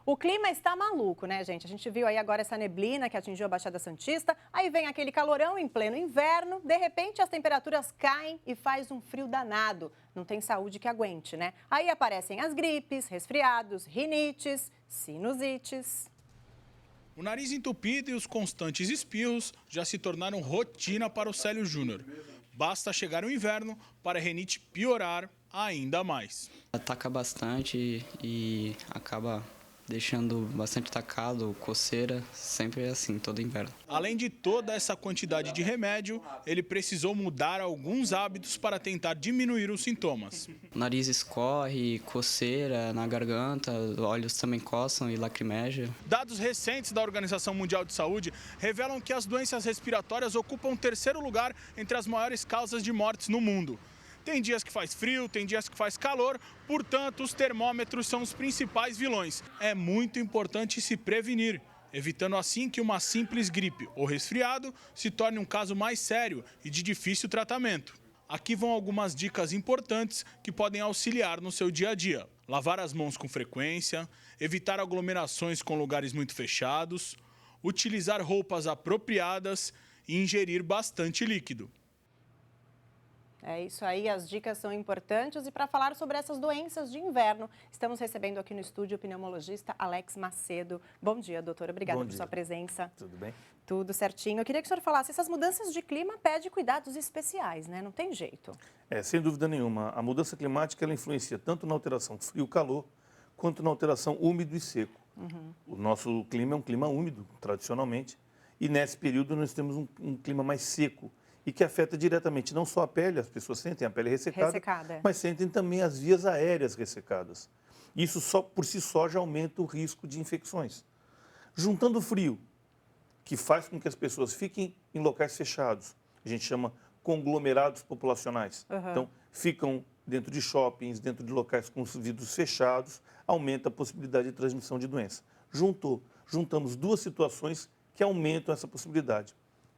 O clima está maluco, né, gente? A gente viu aí agora essa neblina que atingiu a Baixada Santista, aí vem aquele calorão em pleno inverno, de repente as temperaturas caem e faz um frio danado. Não tem saúde que aguente, né? Aí aparecem as gripes, resfriados, rinites, sinusites. O nariz entupido e os constantes espirros já se tornaram rotina para o Célio Júnior. Basta chegar o inverno para a rinite piorar ainda mais. Ataca bastante e acaba deixando bastante atacado, coceira, sempre assim, todo inverno. Além de toda essa quantidade de remédio, ele precisou mudar alguns hábitos para tentar diminuir os sintomas. O nariz escorre, coceira na garganta, olhos também coçam e lacrimeja. Dados recentes da Organização Mundial de Saúde revelam que as doenças respiratórias ocupam o terceiro lugar entre as maiores causas de mortes no mundo. Tem dias que faz frio, tem dias que faz calor, portanto, os termômetros são os principais vilões. É muito importante se prevenir, evitando assim que uma simples gripe ou resfriado se torne um caso mais sério e de difícil tratamento. Aqui vão algumas dicas importantes que podem auxiliar no seu dia a dia. Lavar as mãos com frequência, evitar aglomerações com lugares muito fechados, utilizar roupas apropriadas e ingerir bastante líquido. É isso aí, as dicas são importantes. E para falar sobre essas doenças de inverno, estamos recebendo aqui no estúdio o pneumologista Alex Macedo. Bom dia, doutor. Obrigada por sua presença. Tudo bem? Tudo certinho. Eu queria que o senhor falasse, essas mudanças de clima pedem cuidados especiais, né? Não tem jeito. Sem dúvida nenhuma. A mudança climática ela influencia tanto na alteração frio-calor, quanto na alteração úmido e seco. O nosso clima é um clima úmido, tradicionalmente, e nesse período nós temos um clima mais seco, e que afeta diretamente não só a pele, as pessoas sentem a pele ressecada, mas sentem também as vias aéreas ressecadas. Isso só por si só já aumenta o risco de infecções. Juntando o frio, que faz com que as pessoas fiquem em locais fechados, a gente chama conglomerados populacionais. Então, ficam dentro de shoppings, dentro de locais com os vidros fechados, aumenta a possibilidade de transmissão de doença. Juntamos duas situações que aumentam essa possibilidade.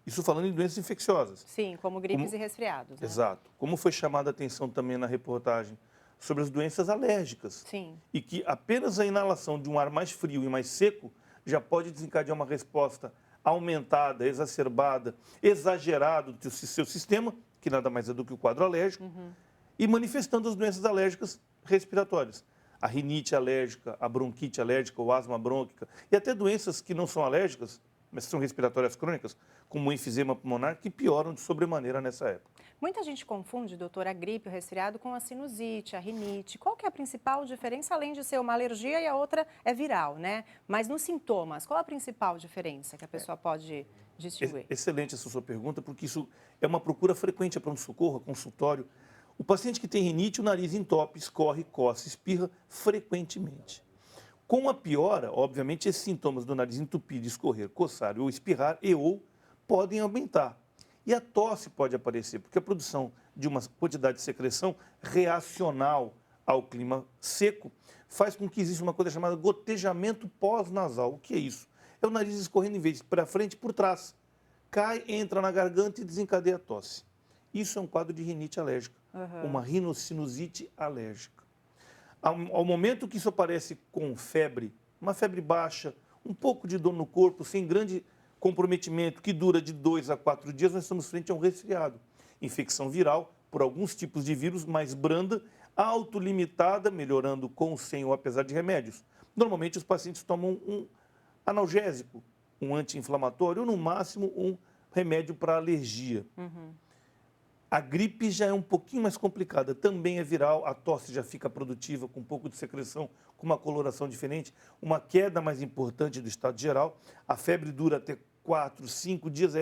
Isso falando em doenças infecciosas. Sim, como gripes e resfriados. Né? Exato. Como foi chamada a atenção também na reportagem sobre as doenças alérgicas. Sim. E que apenas a inalação de um ar mais frio e mais seco já pode desencadear uma resposta aumentada, exacerbada, exagerada do seu sistema, que nada mais é do que o quadro alérgico, e manifestando as doenças alérgicas respiratórias. A rinite alérgica, a bronquite alérgica, o asma brônquica, e até doenças que não são alérgicas, mas são respiratórias crônicas, como o enfisema pulmonar, que pioram de sobremaneira nessa época. Muita gente confunde, doutor, a gripe, o resfriado com a sinusite, a rinite. Qual que é a principal diferença, além de ser uma alergia e a outra é viral, né? Mas nos sintomas, qual a principal diferença que a pessoa pode distinguir? Excelente essa sua pergunta, porque isso é uma procura frequente a pronto-socorro, a consultório. O paciente que tem rinite, o nariz entope, escorre, coça, espirra frequentemente. Com a piora, obviamente, esses sintomas do nariz entupido, escorrer, coçar ou espirrar ou podem aumentar. E a tosse pode aparecer, porque a produção de uma quantidade de secreção reacional ao clima seco faz com que exista uma coisa chamada gotejamento pós-nasal. O que é isso? É o nariz escorrendo em vez de para frente, por trás. Cai, entra na garganta e desencadeia a tosse. Isso é um quadro de rinite alérgica, uma rinocinusite alérgica. Ao momento que isso aparece com febre, uma febre baixa, um pouco de dor no corpo, sem grande comprometimento, que dura de 2 a 4 dias, nós estamos frente a um resfriado. Infecção viral por alguns tipos de vírus, mais branda, autolimitada, melhorando com ou sem ou apesar de remédios. Normalmente os pacientes tomam um analgésico, um anti-inflamatório ou, no máximo, um remédio para alergia. A gripe já é um pouquinho mais complicada, também é viral, a tosse já fica produtiva, com um pouco de secreção, com uma coloração diferente, uma queda mais importante do estado geral, a febre dura até 4, 5 dias,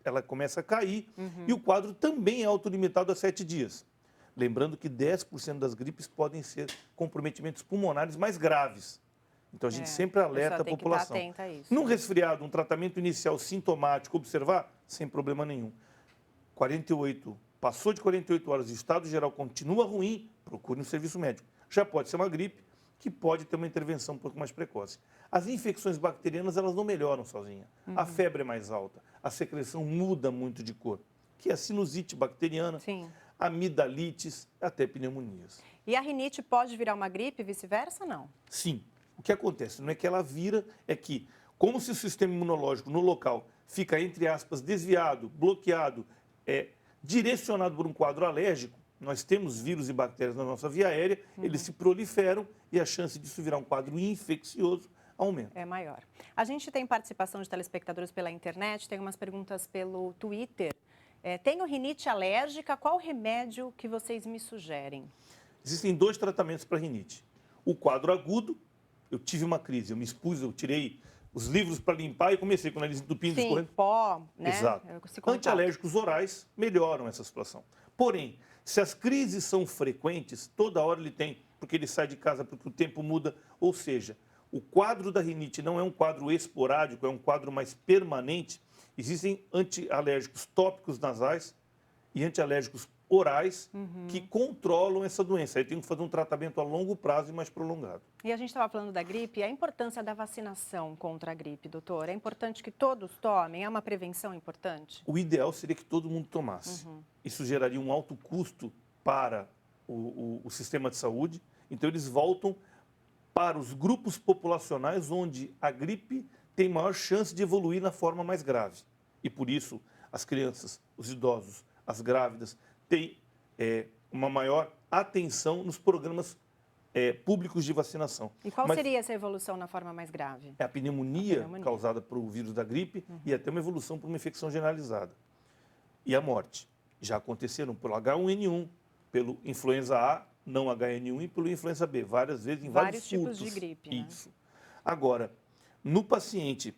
ela começa a cair, e o quadro também é autolimitado a 7 dias. Lembrando que 10% das gripes podem ser comprometimentos pulmonares mais graves. Então a gente sempre alerta a população. Tem que estar atenta a isso. Num resfriado, um tratamento inicial sintomático, observar, sem problema nenhum. Passou de 48 horas e o estado geral continua ruim, procure um serviço médico. Já pode ser uma gripe, que pode ter uma intervenção um pouco mais precoce. As infecções bacterianas, elas não melhoram sozinhas. A febre é mais alta, a secreção muda muito de cor, que é a sinusite bacteriana, amidalites, até pneumonias. E a rinite pode virar uma gripe e vice-versa, não? Sim, O que acontece não é que ela vira, é que, como se o sistema imunológico no local fica, entre aspas, desviado, bloqueado, direcionado por um quadro alérgico, nós temos vírus e bactérias na nossa via aérea, eles se proliferam e a chance disso virar um quadro infeccioso aumenta. É maior. A gente tem participação de telespectadores pela internet, tem umas perguntas pelo Twitter. Tenho rinite alérgica, qual remédio que vocês me sugerem? Existem 2 tratamentos para rinite. O quadro agudo, eu tive uma crise, eu me expus, eu tirei os livros para limpar e comecei com o nariz entupindo, Sim, escorrendo. pó, né? Exato. Antialérgicos orais melhoram essa situação. Porém, se as crises são frequentes, toda hora ele tem, porque ele sai de casa porque o tempo muda, ou seja, o quadro da rinite não é um quadro esporádico, é um quadro mais permanente. Existem antialérgicos tópicos nasais e antialérgicos orais que controlam essa doença. Aí tem que fazer um tratamento a longo prazo e mais prolongado. E a gente estava falando da gripe, a importância da vacinação contra a gripe, doutor. É importante que todos tomem? É uma prevenção importante? O ideal seria que todo mundo tomasse. Isso geraria um alto custo para o sistema de saúde. Então, eles voltam para os grupos populacionais onde a gripe tem maior chance de evoluir na forma mais grave. E, por isso, as crianças, os idosos, as grávidas têm uma maior atenção nos programas públicos de vacinação. E qual seria essa evolução na forma mais grave? É a pneumonia causada por o vírus da gripe e até uma evolução por uma infecção generalizada. E a morte. Já aconteceram pelo H1N1, pelo influenza A, não HN1, e pelo influenza B, várias vezes em vários tipos surtos. de gripe. Né? Isso. Agora, no paciente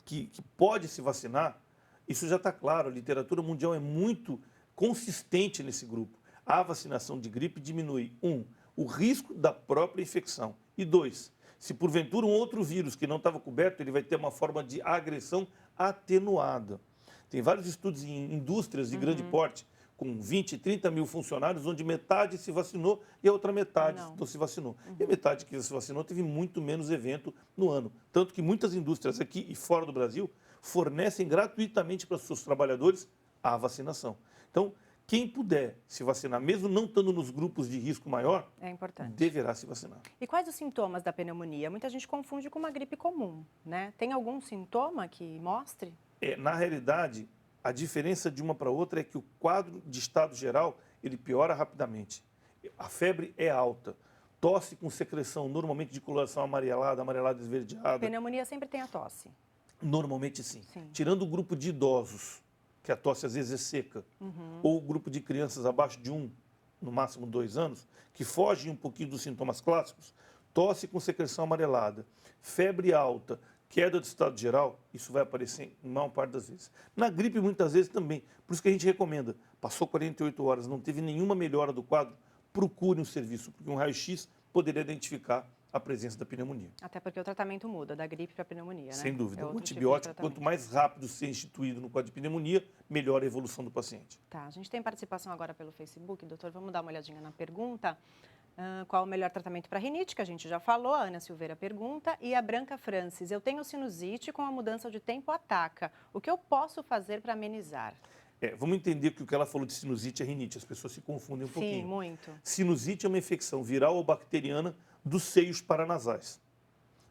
que pode se vacinar, isso já está claro, a literatura mundial é muito consistente nesse grupo. A vacinação de gripe diminui, 1, o risco da própria infecção, e 2, se porventura um outro vírus que não estava coberto, ele vai ter uma forma de agressão atenuada. Tem vários estudos em indústrias de grande porte, com 20, 30 mil funcionários, onde metade se vacinou e a outra metade não se vacinou. E a metade que se vacinou teve muito menos evento no ano. Tanto que muitas indústrias aqui e fora do Brasil fornecem gratuitamente para os seus trabalhadores a vacinação. Então, quem puder se vacinar, mesmo não estando nos grupos de risco maior, deverá se vacinar. E quais os sintomas da pneumonia? Muita gente confunde com uma gripe comum, né? Tem algum sintoma que mostre? Na realidade, a diferença de uma para outra é que o quadro de estado geral, ele piora rapidamente. A febre é alta, tosse com secreção, normalmente de coloração amarelada, amarelada esverdeada. Pneumonia sempre tem a tosse? Normalmente sim. Tirando o grupo de idosos, que a tosse às vezes é seca, ou o grupo de crianças abaixo de 1, no máximo 2 anos, que fogem um pouquinho dos sintomas clássicos, tosse com secreção amarelada, febre alta, queda do estado geral, isso vai aparecer em maior parte das vezes. Na gripe, muitas vezes também. Por isso que a gente recomenda, passou 48 horas, não teve nenhuma melhora do quadro, procure um serviço, porque um raio-x poderia identificar a presença da pneumonia. Até porque o tratamento muda da gripe para a pneumonia, né? Sem dúvida. O antibiótico, quanto mais rápido ser instituído no quadro de pneumonia, melhor a evolução do paciente. Tá, a gente tem participação agora pelo Facebook, doutor, vamos dar uma olhadinha na pergunta. Qual o melhor tratamento para rinite, que a gente já falou, a Ana Silveira pergunta, e a Branca Francis, eu tenho sinusite, com a mudança de tempo ataca, o que eu posso fazer para amenizar? Vamos entender que o que ela falou de sinusite é rinite, as pessoas se confundem um pouquinho. Sim, muito. Sinusite é uma infecção viral ou bacteriana dos seios paranasais.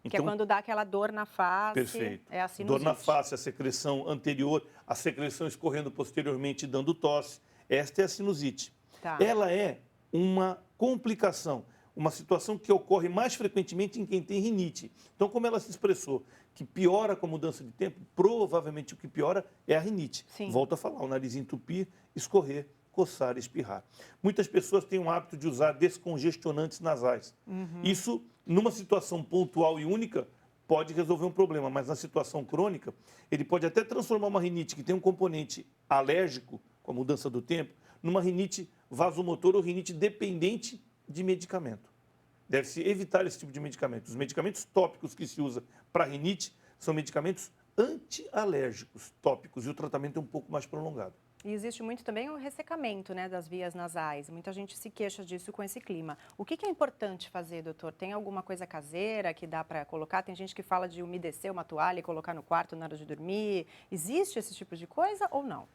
Que é quando dá aquela dor na face. Perfeito. É a sinusite. Dor na face, a secreção anterior, a secreção escorrendo posteriormente, dando tosse. Esta é a sinusite. Tá. Ela é uma complicação, uma situação que ocorre mais frequentemente em quem tem rinite. Então, como ela se expressou, que piora com a mudança de tempo, provavelmente o que piora é a rinite. Sim. Volto a falar, o nariz entupir, escorrer, coçar, espirrar. Muitas pessoas têm o hábito de usar descongestionantes nasais. Isso, numa situação pontual e única, pode resolver um problema, mas na situação crônica, ele pode até transformar uma rinite que tem um componente alérgico, com a mudança do tempo, numa rinite vasomotor ou rinite dependente de medicamento. Deve-se evitar esse tipo de medicamento. Os medicamentos tópicos que se usa para rinite são medicamentos antialérgicos tópicos e o tratamento é um pouco mais prolongado. E existe muito também o ressecamento, né, das vias nasais. Muita gente se queixa disso com esse clima. O que é importante fazer, doutor? Tem alguma coisa caseira que dá para colocar? Tem gente que fala de umedecer uma toalha e colocar no quarto na hora de dormir. Existe esse tipo de coisa ou não?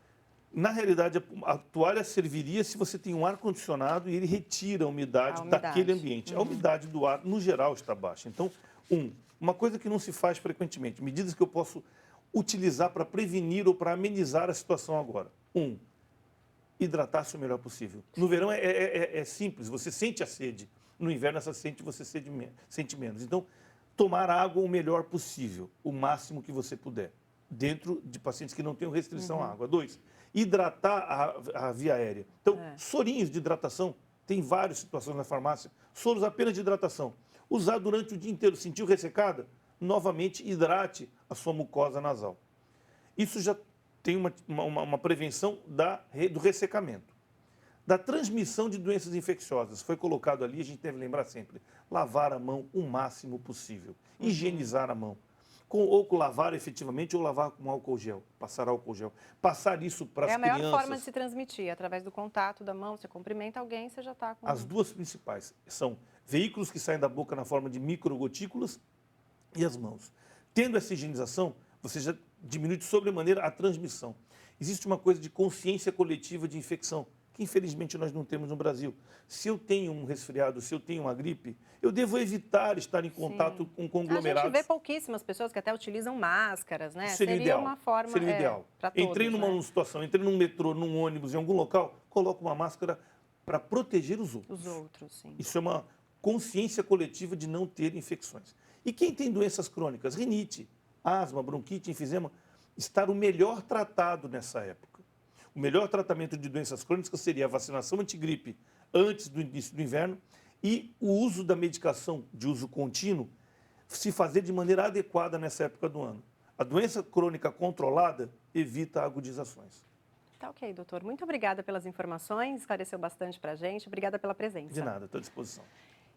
Na realidade, a toalha serviria se você tem um ar-condicionado e ele retira a umidade daquele ambiente. A umidade do ar, no geral, está baixa. Então, uma coisa que não se faz frequentemente, medidas que eu posso utilizar para prevenir ou para amenizar a situação agora. Hidratar-se o melhor possível. No verão é simples, você sente a sede. No inverno, essa sede você sente menos. Então, tomar água o melhor possível, o máximo que você puder, dentro de pacientes que não tenham restrição à água. 2, hidratar a via aérea. Então, sorinhos de hidratação, tem várias situações na farmácia, soros apenas de hidratação. Usar durante o dia inteiro, sentiu ressecada? Novamente, hidrate a sua mucosa nasal. Isso já tem uma prevenção do ressecamento. Da transmissão de doenças infecciosas, foi colocado ali, a gente deve lembrar sempre, lavar a mão o máximo possível, higienizar a mão. Ou lavar efetivamente, ou lavar com álcool gel, passar álcool gel. Passar isso para as crianças. É a maior forma de se transmitir, através do contato da mão, você cumprimenta alguém, você já está com... As duas principais são veículos que saem da boca na forma de microgotículas e as mãos. Tendo essa higienização, você já diminui de sobremaneira a transmissão. Existe uma coisa de consciência coletiva de infecção, que infelizmente nós não temos no Brasil. Se eu tenho um resfriado, se eu tenho uma gripe, eu devo evitar estar em contato com conglomerados. A gente vê pouquíssimas pessoas que até utilizam máscaras, né? Seria ideal. Uma forma, seria ideal. Para todos, entrei numa situação, entrei num metrô, num ônibus, em algum local, coloco uma máscara para proteger os outros. Os outros, sim. Isso é uma consciência coletiva de não ter infecções. E quem tem doenças crônicas, rinite, asma, bronquite, enfisema, estar o melhor tratado nessa época. O melhor tratamento de doenças crônicas seria a vacinação antigripe antes do início do inverno e o uso da medicação de uso contínuo se fazer de maneira adequada nessa época do ano. A doença crônica controlada evita agudizações. Tá ok, doutor. Muito obrigada pelas informações, esclareceu bastante para a gente. Obrigada pela presença. De nada, estou à disposição.